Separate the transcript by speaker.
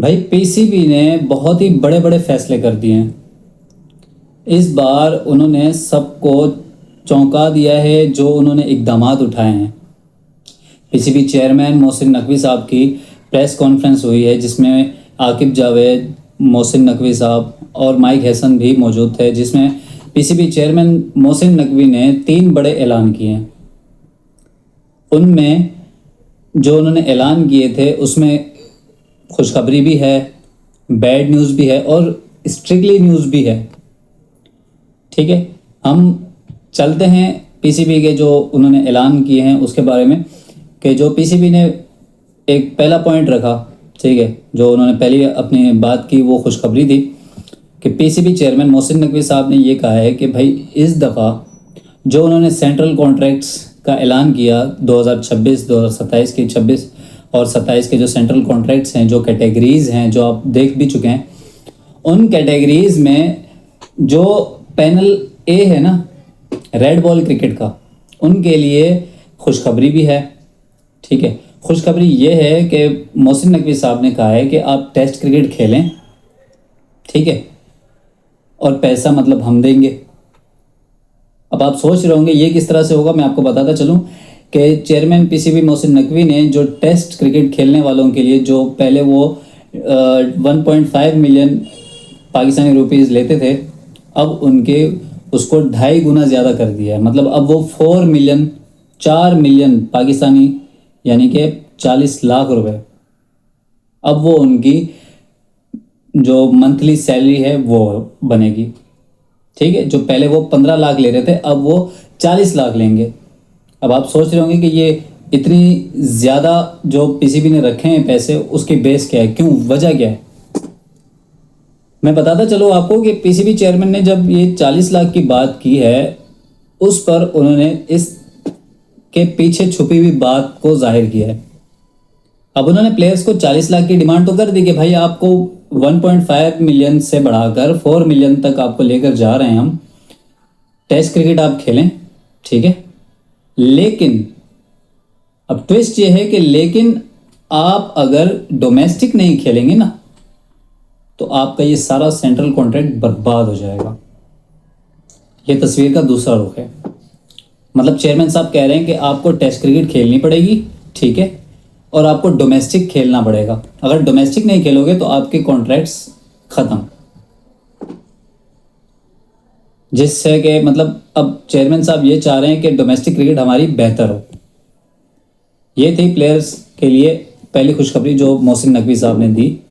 Speaker 1: بھائی پی C B نے بہت ہی بڑے بڑے فیصلے کر دیے ہیں اس بار. انہوں نے سب کو چونکا دیا ہے جو انہوں نے اقدامات اٹھائے ہیں. پی C B chairman Mohsin Naqvi صاحب کی پریس کانفرنس ہوئی ہے جس میں عاقب جاوید، محسن نقوی صاحب اور مائک حسن بھی موجود تھے، جس میں پی C B chairman Mohsin Naqvi نے 3 بڑے اعلان کیے ہیں. ان میں جو انہوں نے اعلان کیے تھے اس میں خوشخبری بھی ہے، بیڈ نیوز بھی ہے اور اسٹرکٹلی نیوز بھی ہے. ٹھیک ہے، ہم چلتے ہیں پی سی بی کے جو انہوں نے اعلان کیے ہیں اس کے بارے میں. کہ جو پی سی بی نے ایک پہلا پوائنٹ رکھا، ٹھیک ہے، جو انہوں نے پہلی اپنی بات کی وہ خوشخبری تھی کہ پی C B chairman Mohsin Naqvi صاحب نے یہ کہا ہے کہ بھائی اس دفعہ جو انہوں نے سینٹرل کانٹریکٹس کا اعلان کیا 2026 2027 کی 26 اور 27 کے جو سینٹرل کانٹریکٹس ہیں، جو کیٹیگریز ہیں جو آپ دیکھ بھی چکے ہیں، ان کیٹیگریز میں جو پینل اے ہے نا ریڈ بال کرکٹ کا، ان کے لیے خوشخبری بھی ہے. ٹھیک ہے، خوشخبری یہ ہے کہ محسن نقوی صاحب نے کہا ہے کہ آپ ٹیسٹ کرکٹ کھیلیں، ٹھیک ہے، اور پیسہ مطلب ہم دیں گے. اب آپ سوچ رہے ہوں گے یہ کس طرح سے ہوگا. میں آپ کو بتاتا چلوں کہ chairman P C B Mohsin Naqvi نے جو ٹیسٹ کرکٹ کھیلنے والوں کے لیے جو پہلے وہ 1.5 ملین پاکستانی روپیز لیتے تھے، اب ان کے اس کو 2.5 گنا زیادہ کر دیا ہے. مطلب اب وہ 4 ملین پاکستانی یعنی کہ 40 لاکھ روپے اب وہ ان کی جو منتھلی سیلری ہے وہ بنے گی. ٹھیک ہے، جو پہلے وہ 15 لاکھ لے رہے تھے اب وہ 40 لاکھ لیں گے. اب آپ سوچ رہے ہوں گے کہ یہ اتنی زیادہ جو پی سی بی نے رکھے ہیں پیسے، اس کے بیس کیا ہے، کیوں، وجہ کیا ہے. میں بتاتا چلوں آپ کو کہ پی سی بی چیئرمین نے جب یہ 40 لاکھ کی بات کی ہے، اس پر انہوں نے اس کے پیچھے چھپی ہوئی بات کو ظاہر کیا ہے. اب انہوں نے پلیئرز کو 40 لاکھ کی ڈیمانڈ تو کر دی کہ بھائی آپ کو 1.5 ملین سے بڑھا کر 4 ملین تک آپ کو لے کر جا رہے ہیں ہم، ٹیسٹ کرکٹ آپ کھیلیں، ٹھیک ہے. لیکن اب ٹویسٹ یہ ہے کہ لیکن آپ اگر ڈومیسٹک نہیں کھیلیں گے نا تو آپ کا یہ سارا سینٹرل کانٹریکٹ برباد ہو جائے گا. یہ تصویر کا دوسرا رخ ہے. مطلب چیئرمین صاحب کہہ رہے ہیں کہ آپ کو ٹیسٹ کرکٹ کھیلنی پڑے گی، ٹھیک ہے، اور آپ کو ڈومیسٹک کھیلنا پڑے گا. اگر ڈومیسٹک نہیں کھیلو گے تو آپ کے کانٹریکٹس ختم. جس سے کہ مطلب اب چیئرمین صاحب یہ چاہ رہے ہیں کہ ڈومیسٹک کرکٹ ہماری بہتر ہو. یہ تھی پلیئرز کے لیے پہلی خوشخبری جو محسن نقوی صاحب نے دی.